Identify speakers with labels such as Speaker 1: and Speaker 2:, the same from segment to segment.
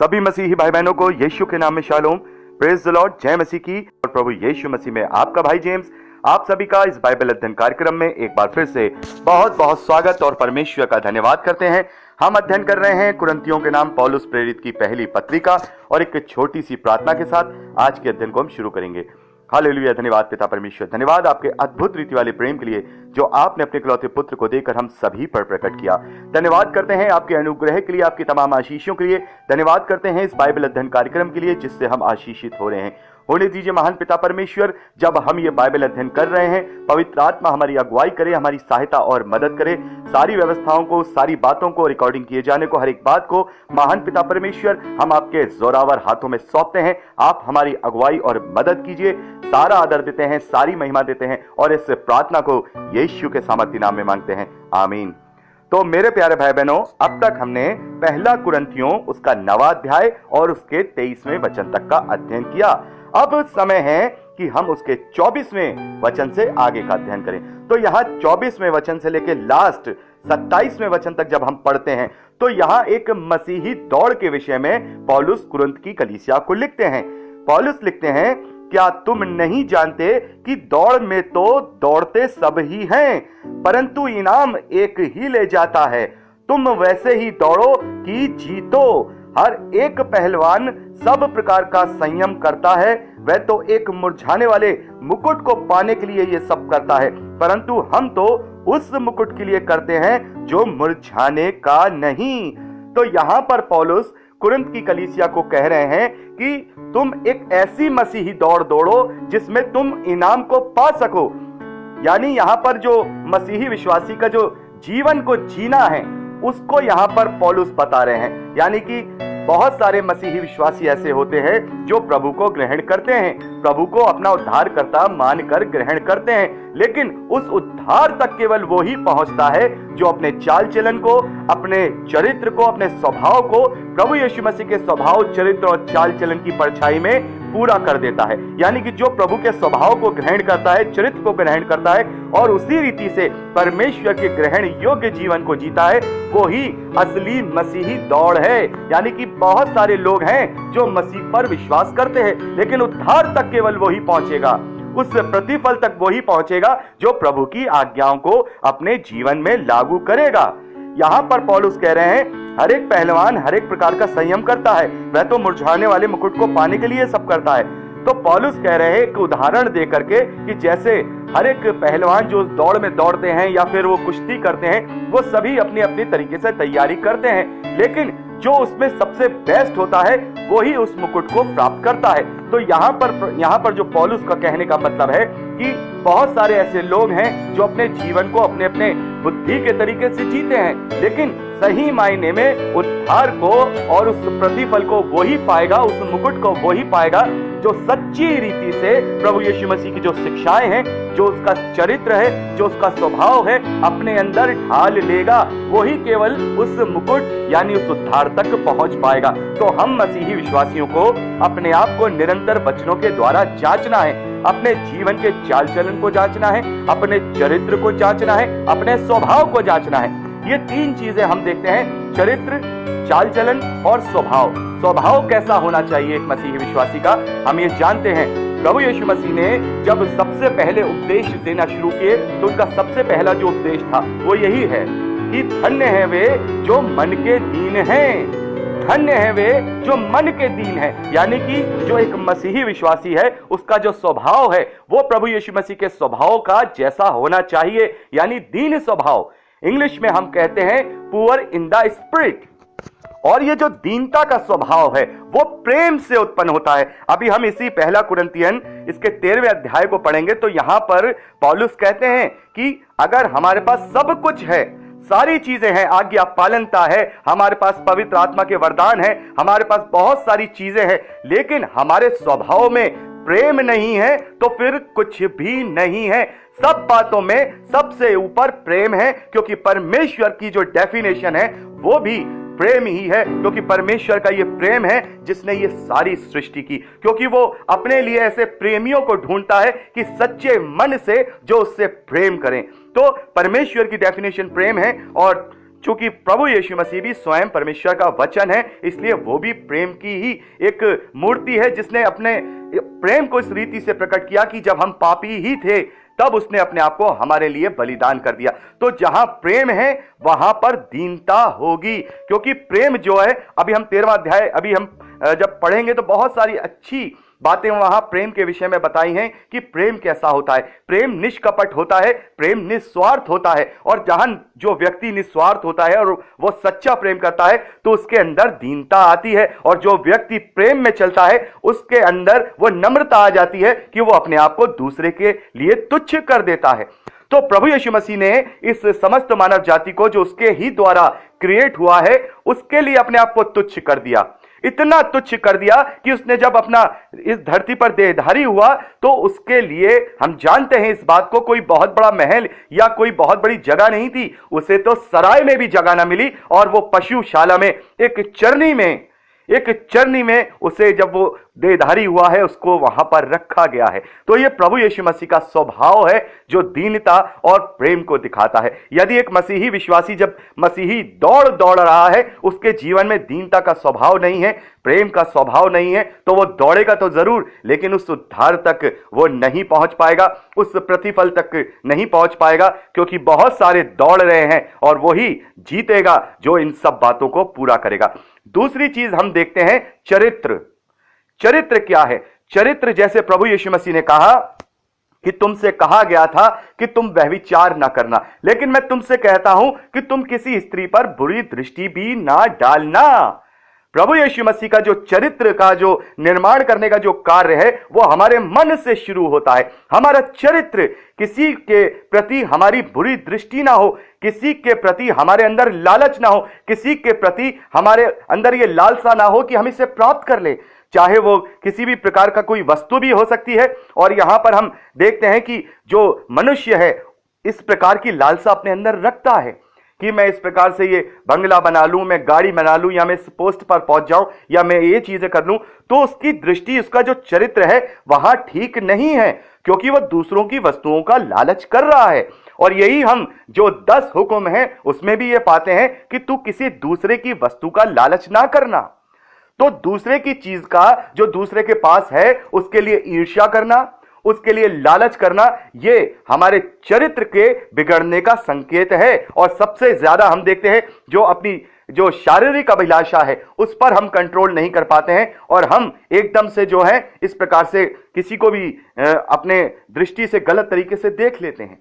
Speaker 1: सभी मसीही भाई बहनों को यीशु के नाम में शालोम, प्रेज द लॉर्ड, जय मसीह की। और प्रभु यीशु मसीह में आपका भाई जेम्स आप सभी का इस बाइबल अध्ययन कार्यक्रम में एक बार फिर से बहुत बहुत स्वागत और परमेश्वर का धन्यवाद करते हैं। हम अध्ययन कर रहे हैं कुरिन्थियों के नाम पौलुस प्रेरित की पहली पत्रिका और एक छोटी सी प्रार्थना के साथ आज के अध्ययन को हम शुरू करेंगे। हालेलुया, धन्यवाद पिता परमेश्वर, धन्यवाद आपके अद्भुत रीति वाले प्रेम के लिए जो आपने अपने इकलौते पुत्र को देकर हम सभी पर प्रकट किया। धन्यवाद करते हैं आपके अनुग्रह के लिए, आपकी तमाम आशीषों के लिए। धन्यवाद करते हैं इस बाइबल अध्ययन कार्यक्रम के लिए जिससे हम आशीषित हो रहे हैं। होने दीजिए महान पिता परमेश्वर, जब हम ये बाइबल अध्ययन कर रहे हैं, पवित्र आत्मा हमारी अगुवाई करे, हमारी सहायता और मदद करे। सारी व्यवस्थाओं को, सारी बातों को, रिकॉर्डिंग किए जाने को, हर एक बात को महान पिता परमेश्वर हम आपके जोरावर हाथों में सौंपते हैं। आप हमारी अगुवाई और मदद कीजिए। सारा आदर देते हैं, सारी महिमा देते हैं और इस प्रार्थना को यीशु के सामर्थी नाम में मांगते हैं, आमीन। तो मेरे प्यारे भाई बहनों, अब तक हमने पहला कुरिन्थियों उसका 9वां अध्याय और उसके 23वें वचन तक का अध्ययन किया। अब समय है कि हम उसके 24वें वचन से आगे का अध्ययन करें। तो यहाँ 24वें वचन से लेकर लास्ट 27वें वचन तक जब हम पढ़ते हैं तो यहाँ एक मसीही दौड़ के विषय में पौलुस कुरिन्थ की कलीसिया को लिखते हैं। पौलुस लिखते हैं, क्या तुम नहीं जानते कि दौड़ में तो दौड़ते सब ही हैं, परंतु इनाम एक ही ले जाता है। तुम वैसे ही दौड़ो कि जीतो। हर एक पहलवान सब प्रकार का संयम करता है। वह तो एक मुरझाने वाले मुकुट को पाने के लिए ये सब करता है, परंतु हम तो उस मुकुट के लिए करते हैं जो मुरझाने का नहीं। तो यहां पर पौलुस कुरिन्थ की कलीसिया को कह रहे हैं कि तुम एक ऐसी मसीही दौड़ दौड़ो जिसमें तुम इनाम को पा सको। यानी यहां पर जो मसीही विश्वासी का जो जीवन को जीना है उसको यहां पर पौलुस बता रहे हैं। यानी कि बहुत सारे मसीही विश्वासी ऐसे होते हैं जो प्रभु को ग्रहण करते हैं, प्रभु को अपना उद्धारकर्ता मानकर ग्रहण करते हैं, लेकिन उस उद्धार तक केवल वो ही पहुंचता है जो अपने चाल चलन को, अपने चरित्र को, अपने स्वभाव को प्रभु यीशु मसीह के स्वभाव, चरित्र और चाल चलन की परछाई में पूरा कर देता है। यानी कि जो प्रभु के स्वभाव को ग्रहण करता है, चरित्र को ग्रहण करता है और उसी रीति से परमेश्वर के ग्रहण योग्य जीवन को जीता है, वो ही असली मसीही दौड़ है। यानी कि बहुत सारे लोग हैं जो मसीह पर विश्वास करते हैं, लेकिन उद्धार तक केवल वही पहुंचेगा, उस प्रतिफल तक वही पहुंचेगा जो प्रभु की आज्ञाओं को अपने जीवन में लागू करेगा। यहां पर पौलुस कह रहे हैं, हर एक पहलवान हर एक प्रकार का संयम करता है, वह तो मुरझाने वाले मुकुट को पाने के लिए सब करता है। तो पौलुस कह रहे हैं एक उदाहरण दे करके कि जैसे हर एक पहलवान जो दौड़ में दौड़ते हैं या फिर वो कुश्ती करते हैं, वो सभी अपनी अपनी तरीके से तैयारी करते हैं, लेकिन जो उसमें सबसे बेस्ट होता है वही उस मुकुट को प्राप्त करता है। तो यहाँ पर जो पौलुस का कहने का मतलब है कि बहुत सारे ऐसे लोग हैं जो अपने जीवन को अपने अपने बुद्धि के तरीके से जीते हैं, लेकिन सही मायने में उद्धार को और उस प्रतिफल को वही पाएगा, उस मुकुट को वही पाएगा जो सच्ची रीति से प्रभु यीशु मसीह की जो शिक्षाएं हैं, जो उसका चरित्र है, जो उसका स्वभाव है, अपने अंदर ढाल लेगा, वही केवल उस मुकुट यानी उस उद्धार तक पहुंच पाएगा। तो हम मसीही विश्वासियों को अपने आप को निरंतर वचनों के द्वारा जांचना है, अपने जीवन के चाल चलन को जांचना है, अपने चरित्र को जांचना है, अपने स्वभाव को जांचना है। ये तीन चीजें हम देखते हैं, चरित्र, चाल चलन और स्वभाव। स्वभाव कैसा होना चाहिए एक मसीही विश्वासी का, हम ये जानते हैं। प्रभु यीशु मसीह ने जब सबसे पहले उपदेश देना शुरू किए तो उनका सबसे पहला जो उपदेश था वो यही है कि धन्य है वे जो मन के दीन हैं। धन्य है वे जो मन के दीन है। यानी कि जो एक मसीही विश्वासी है उसका जो स्वभाव है वो प्रभु यीशु मसीह के स्वभाव का जैसा होना चाहिए, यानी दीन स्वभाव। इंग्लिश में हम कहते हैं पुअर इन द स्पिरिट। और ये जो दीनता का स्वभाव है वो प्रेम से उत्पन्न होता है। अभी हम इसी पहला कुरिन्थियन इसके 13वें अध्याय को पढ़ेंगे तो यहां पर पौलुस कहते हैं कि अगर हमारे पास सब कुछ है, सारी चीजें हैं, आज्ञा पालनता है, हमारे पास पवित्र आत्मा के वरदान है, हमारे पास बहुत सारी चीजें हैं, लेकिन हमारे स्वभाव में प्रेम नहीं है तो फिर कुछ भी नहीं है। सब बातों में सबसे ऊपर प्रेम है, क्योंकि परमेश्वर की जो डेफिनेशन है वो भी प्रेम ही है, क्योंकि परमेश्वर का ये प्रेम है जिसने ये सारी सृष्टि की, क्योंकि वो अपने लिए ऐसे प्रेमियों को ढूंढता है कि सच्चे मन से जो उससे प्रेम करें। तो परमेश्वर की डेफिनेशन प्रेम है और चूंकि प्रभु यीशु मसीह भी स्वयं परमेश्वर का वचन है, इसलिए वो भी प्रेम की ही एक मूर्ति है, जिसने अपने प्रेम को इस रीति से प्रकट किया कि जब हम पापी ही थे तब उसने अपने आप को हमारे लिए बलिदान कर दिया। तो जहां प्रेम है वहां पर दीनता होगी, क्योंकि प्रेम जो है, अभी हम 13वां अध्याय अभी हम जब पढ़ेंगे तो बहुत सारी अच्छी बातें वहां प्रेम के विषय में बताई हैं कि प्रेम कैसा होता है। प्रेम निष्कपट होता है, प्रेम निस्वार्थ होता है, और जहां जो व्यक्ति निस्वार्थ होता है और वो सच्चा प्रेम करता है तो उसके अंदर दीनता आती है, और जो व्यक्ति प्रेम में चलता है उसके अंदर वो नम्रता आ जाती है कि वो अपने आप को दूसरे के लिए तुच्छ कर देता है। तो प्रभु यीशु मसीह ने इस समस्त मानव जाति को, जो उसके ही द्वारा क्रिएट हुआ है, उसके लिए अपने आप को तुच्छ कर दिया। इतना तुच्छ कर दिया कि उसने जब अपना इस धरती पर देहधारी हुआ तो उसके लिए, हम जानते हैं इस बात को, कोई बहुत बड़ा महल या कोई बहुत बड़ी जगह नहीं थी। उसे तो सराय में भी जगह ना मिली, और वो पशुशाला में एक चरनी में उसे, जब वो देहधारी हुआ है, उसको वहां पर रखा गया है। तो ये प्रभु यीशु मसीह का स्वभाव है जो दीनता और प्रेम को दिखाता है। यदि एक मसीही विश्वासी जब मसीही दौड़ रहा है, उसके जीवन में दीनता का स्वभाव नहीं है, प्रेम का स्वभाव नहीं है, तो वो दौड़ेगा तो जरूर, लेकिन उस उद्धार तक वो नहीं पहुंच पाएगा, उस प्रतिफल तक नहीं पहुंच पाएगा, क्योंकि बहुत सारे दौड़ रहे हैं और वही जीतेगा जो इन सब बातों को पूरा करेगा। दूसरी चीज हम देखते हैं, चरित्र क्या है? चरित्र, जैसे प्रभु यीशु मसीह ने कहा कि तुमसे कहा गया था कि तुम व्यभिचार ना करना, लेकिन मैं तुमसे कहता हूं कि तुम किसी स्त्री पर बुरी दृष्टि भी ना डालना। प्रभु यीशु मसीह का जो चरित्र का जो निर्माण करने का जो कार्य है, वो हमारे मन से शुरू होता है। हमारा चरित्र, किसी के प्रति हमारी बुरी दृष्टि ना हो, किसी के प्रति हमारे अंदर लालच ना हो, किसी के प्रति हमारे अंदर ये लालसा ना हो कि हम इसे प्राप्त कर ले, चाहे वो किसी भी प्रकार का कोई वस्तु भी हो सकती है। और यहां पर हम देखते हैं कि जो मनुष्य है इस प्रकार की लालसा अपने अंदर रखता है कि मैं इस प्रकार से ये बंगला बना लूं, मैं गाड़ी बना लूं, या मैं इस पोस्ट पर पहुंच जाऊं, या मैं ये चीजें कर लूं। तो उसकी दृष्टि, उसका जो चरित्र है वहां ठीक नहीं है, क्योंकि वह दूसरों की वस्तुओं का लालच कर रहा है। और यही हम जो 10 हुक्म हैं उसमें भी ये पाते हैं कि तू किसी दूसरे की वस्तु का लालच ना करना। तो दूसरे की चीज का, जो दूसरे के पास है, उसके लिए ईर्ष्या करना, उसके लिए लालच करना, ये हमारे चरित्र के बिगड़ने का संकेत है। और सबसे ज्यादा हम देखते हैं जो अपनी जो शारीरिक अभिलाषा है उस पर हम कंट्रोल नहीं कर पाते हैं, और हम एकदम से जो है इस प्रकार से किसी को भी अपने दृष्टि से गलत तरीके से देख लेते हैं।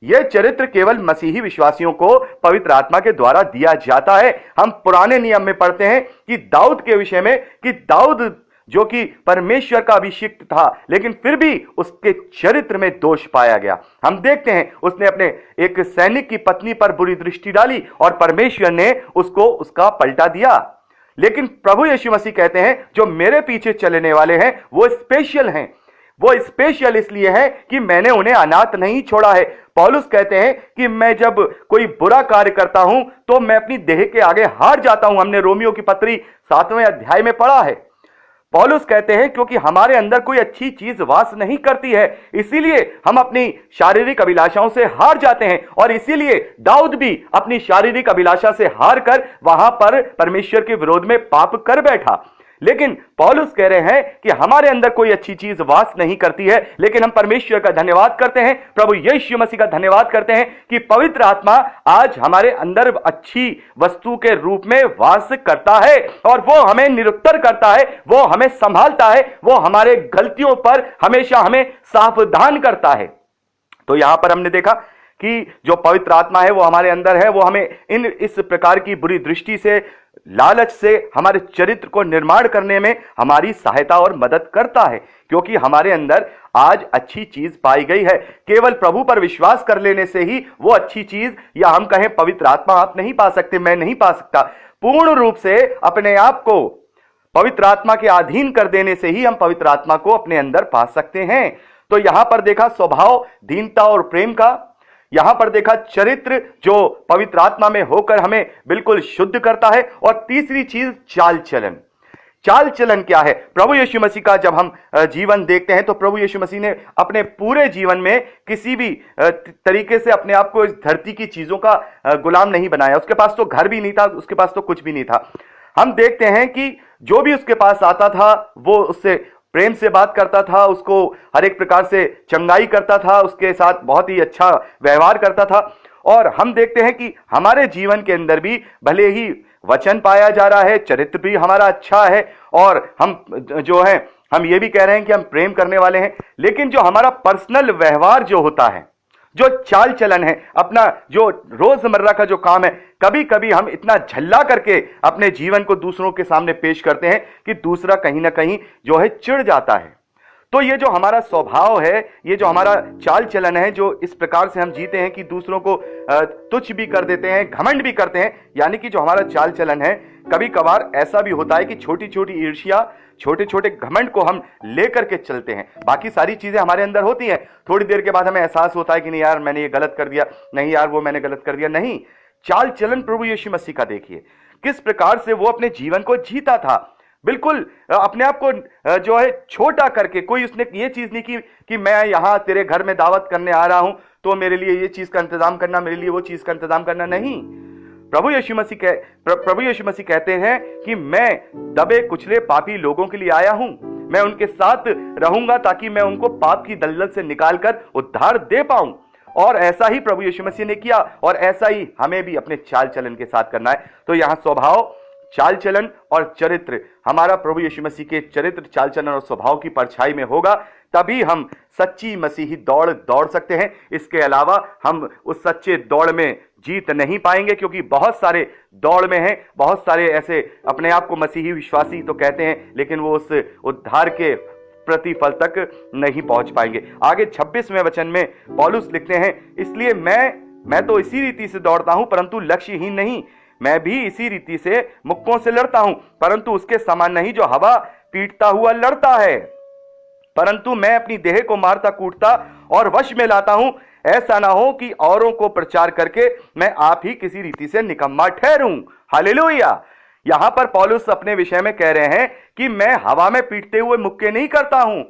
Speaker 1: यह चरित्र केवल मसीही विश्वासियों को पवित्र आत्मा के द्वारा दिया जाता है। हम पुराने नियम में पढ़ते हैं कि दाऊद के विषय में, कि दाऊद जो कि परमेश्वर का अभिषिक्त था, लेकिन फिर भी उसके चरित्र में दोष पाया गया। हम देखते हैं उसने अपने एक सैनिक की पत्नी पर बुरी दृष्टि डाली और परमेश्वर ने उसको उसका पलटा दिया। लेकिन प्रभु यीशु मसीह कहते हैं जो मेरे पीछे चलने वाले हैं वो स्पेशल हैं। वो स्पेशल इसलिए है कि मैंने उन्हें अनाथ नहीं छोड़ा है। पौलुस कहते हैं कि मैं जब कोई बुरा कार्य करता हूं तो मैं अपनी देह के आगे हार जाता हूं। हमने रोमियो की पत्री 7वें अध्याय में पढ़ा है। पौलुस कहते हैं क्योंकि हमारे अंदर कोई अच्छी चीज वास नहीं करती है, इसीलिए हम अपनी शारीरिक अभिलाषाओं से हार जाते हैं। और इसीलिए दाऊद भी अपनी शारीरिक अभिलाषा से हार कर वहां पर परमेश्वर के विरोध में पाप कर बैठा। लेकिन पौलुस कह रहे हैं कि हमारे अंदर कोई अच्छी चीज वास नहीं करती है, लेकिन हम परमेश्वर का धन्यवाद करते हैं, प्रभु यीशु मसीह का धन्यवाद करते हैं कि पवित्र आत्मा आज हमारे अंदर अच्छी वस्तु के रूप में वास करता है, और वो हमें निरुत्तर करता है, वो हमें संभालता है, वो हमारे गलतियों पर हमेशा हमें सावधान करता है। तो यहां पर हमने देखा कि जो पवित्र आत्मा है वो हमारे अंदर है, वो हमें इस प्रकार की बुरी दृष्टि से, लालच से हमारे चरित्र को निर्माण करने में हमारी सहायता और मदद करता है, क्योंकि हमारे अंदर आज अच्छी चीज पाई गई है। केवल प्रभु पर विश्वास कर लेने से ही वो अच्छी चीज, या हम कहें पवित्र आत्मा, आप नहीं पा सकते, मैं नहीं पा सकता। पूर्ण रूप से अपने आप को पवित्र आत्मा के अधीन कर देने से ही हम पवित्र आत्मा को अपने अंदर पा सकते हैं। तो यहां पर देखा स्वभाव, दीनता और प्रेम का, यहां पर देखा चरित्र जो पवित्र आत्मा में होकर हमें बिल्कुल शुद्ध करता है, और तीसरी चीज चाल चलन। चाल चलन क्या है। प्रभु यीशु मसीह का जब हम जीवन देखते हैं तो प्रभु यीशु मसीह ने अपने पूरे जीवन में किसी भी तरीके से अपने आप को इस धरती की चीजों का गुलाम नहीं बनाया। उसके पास तो घर भी नहीं था, उसके पास तो कुछ भी नहीं था। हम देखते हैं कि जो भी उसके पास आता था वो उससे प्रेम से बात करता था, उसको हर एक प्रकार से चंगाई करता था, उसके साथ बहुत ही अच्छा व्यवहार करता था। और हम देखते हैं कि हमारे जीवन के अंदर भी भले ही वचन पाया जा रहा है, चरित्र भी हमारा अच्छा है और हम जो है हम ये भी कह रहे हैं कि हम प्रेम करने वाले हैं, लेकिन जो हमारा पर्सनल व्यवहार जो होता है, जो चाल चलन है, अपना जो रोजमर्रा का जो काम है, कभी कभी हम इतना झल्ला करके अपने जीवन को दूसरों के सामने पेश करते हैं कि दूसरा कहीं ना कहीं जो है चिढ़ जाता है। तो ये जो हमारा स्वभाव है, ये जो हमारा चाल चलन है, जो इस प्रकार से हम जीते हैं कि दूसरों को तुच्छ भी कर देते हैं, घमंड भी करते हैं, यानी कि जो हमारा चाल चलन है, कभी कभार ऐसा भी होता है कि छोटी छोटी ईर्ष्या, छोटे छोटे घमंड को हम लेकर के चलते हैं। बाकी सारी चीजें हमारे अंदर होती हैं, थोड़ी देर के बाद हमें एहसास होता है कि नहीं यार मैंने ये गलत कर दिया, नहीं यार वो मैंने गलत कर दिया। नहीं, चाल चलन प्रभु यीशु मसीह का देखिए किस प्रकार से वो अपने जीवन को जीता था। बिल्कुल अपने आप को जो है छोटा करके, कोई उसने ये चीज नहीं की कि मैं यहां तेरे घर में दावत करने आ रहा हूं तो मेरे लिए ये चीज का इंतजाम करना, मेरे लिए वो चीज का इंतजाम करना। नहीं, प्रभु यीशु मसीह कहते हैं कि मैं दबे कुचले पापी लोगों के लिए आया हूं, मैं उनके साथ रहूंगा ताकि मैं उनको पाप की दलदल से निकालकर उद्धार दे पाऊं। और ऐसा ही प्रभु यीशु मसीह ने किया और ऐसा ही हमें भी अपने चाल चलन के साथ करना है। तो यहां स्वभाव, चाल चलन और चरित्र हमारा प्रभु यीशु मसीह के चरित्र, चाल चलन और स्वभाव की परछाई में होगा, तभी हम सच्ची मसीही दौड़ सकते हैं। इसके अलावा हम उस सच्चे दौड़ में जीत नहीं पाएंगे, क्योंकि बहुत सारे दौड़ में हैं, बहुत सारे ऐसे अपने आप को मसीही विश्वासी तो कहते हैं, लेकिन वो उस उद्धार के प्रतिफल तक नहीं पहुंच पाएंगे। आगे 26वें वचन में पौलुस लिखते हैं, इसलिए मैं तो इसी रीति से दौड़ता हूं परंतु लक्ष्यहीन नहीं, मैं भी इसी रीति से मुक्कों से लड़ता हूं परंतु उसके समान नहीं जो हवा पीटता हुआ लड़ता है, परंतु मैं अपनी देह को मारता कूटता और वश में लाता हूं, ऐसा ना हो कि औरों को प्रचार करके मैं आप ही किसी रीति से निकम्मा ठहरूं। हालेलुया। यहां पर पौलुस अपने विषय में कह रहे हैं कि मैं हवा में पीटते हुए मुक्के नहीं करता हूं,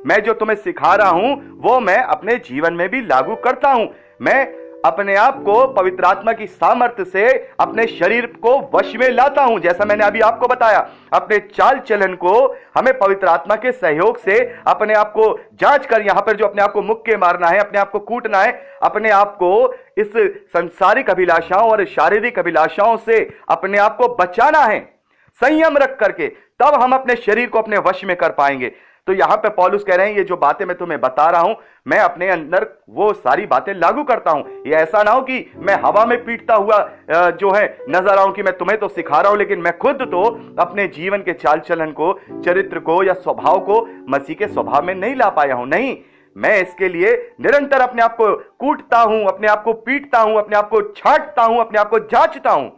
Speaker 1: मैं जो तुम्हें सिखा रहा हूं वो मैं अपने जीवन में भी लागू करता हूं। मैं अपने आप को पवित्र आत्मा की सामर्थ्य से अपने शरीर को वश में लाता हूं। जैसा मैंने अभी आपको बताया, अपने चाल चलन को हमें पवित्र आत्मा के सहयोग से अपने आप को जांच कर, यहां पर जो अपने आप को मुक्के मारना है, अपने आप को कूटना है, अपने आप को इस संसारिक अभिलाषाओं और शारीरिक अभिलाषाओं से अपने आप को बचाना है, संयम रख करके, तब हम अपने शरीर को अपने वश में कर पाएंगे। तो यहां पे पौलुस कह रहे हैं, ये जो बातें मैं तुम्हें बता रहा हूं, मैं अपने अंदर वो सारी बातें लागू करता हूं। ये ऐसा ना हो कि मैं हवा में पीटता हुआ जो है नजर आऊं कि मैं तुम्हें तो सिखा रहा हूं, लेकिन मैं खुद तो अपने जीवन के चाल चलन को, चरित्र को या स्वभाव को मसीह के स्वभाव में नहीं ला पाया हूं। नहीं, मैं इसके लिए निरंतर अपने आप को कूटता हूं, अपने आप को पीटता हूं, अपने आप को छांटता हूं, अपने आप को जांचता हूं।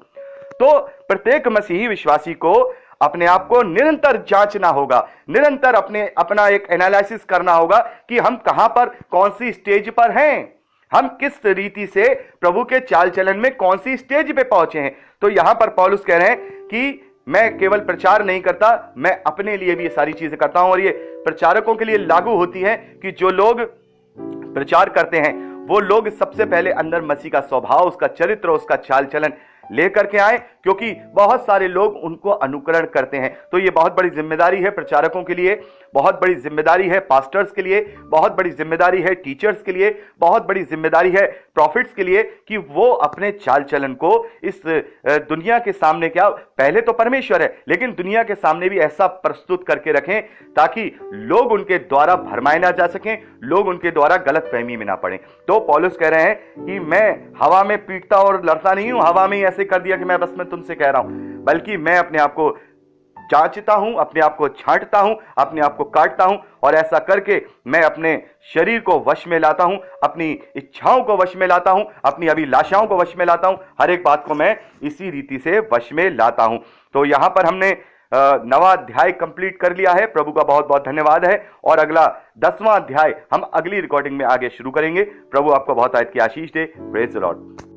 Speaker 1: तो प्रत्येक मसीही विश्वासी को अपने आप को निरंतर जांचना होगा, निरंतर अपना एक एनालिसिस करना होगा कि हम कहां पर, कौन सी स्टेज पर हैं, हम किस रीति से प्रभु के चाल चलन में कौन सी स्टेज पे पहुंचे हैं। तो यहां पर पौलुस कह रहे हैं कि मैं केवल प्रचार नहीं करता, मैं अपने लिए भी ये सारी चीजें करता हूं। और ये प्रचारकों के लिए लागू होती है कि जो लोग प्रचार करते हैं वो लोग सबसे पहले अंदर मसीह का स्वभाव, उसका चरित्र, उसका चाल चलन लेकर के आए, क्योंकि बहुत सारे लोग उनको अनुकरण करते हैं। तो ये बहुत बड़ी जिम्मेदारी है प्रचारकों के लिए, बहुत बड़ी जिम्मेदारी है पास्टर्स के लिए, बहुत बड़ी जिम्मेदारी है टीचर्स के लिए, बहुत बड़ी जिम्मेदारी है प्रॉफिट्स के लिए कि वो अपने चाल चलन को इस दुनिया के सामने, क्या पहले तो परमेश्वर है, लेकिन दुनिया के सामने भी ऐसा प्रस्तुत करके रखें ताकि लोग उनके द्वारा भरमाए ना जा सकें, लोग उनके द्वारा गलत फहमी में ना पड़े। तो पौलुस कह रहे हैं कि मैं हवा में पीटता और लड़ता नहीं हूं, हवा में ऐसे कर दिया कि मैं बस मैं तुमसे कह रहा हूं, बल्कि मैं अपने आप को जांचता हूं, अपने आप को छांटता हूं, अपने आप को काटता हूं, और ऐसा करके मैं अपने शरीर को वश में लाता हूं, अपनी इच्छाओं को वश में लाता हूं, अपनी अभिलाषाओं को वश में लाता हूं, हर एक बात को मैं इसी रीति से वश में लाता हूं। तो यहां पर हमने नवा अध्याय कंप्लीट कर लिया है, प्रभु का बहुत बहुत धन्यवाद है। और अगला 10वां अध्याय हम अगली रिकॉर्डिंग में आगे शुरू करेंगे। प्रभु आपको बहुत आयत की आशीष दे। Praise the Lord.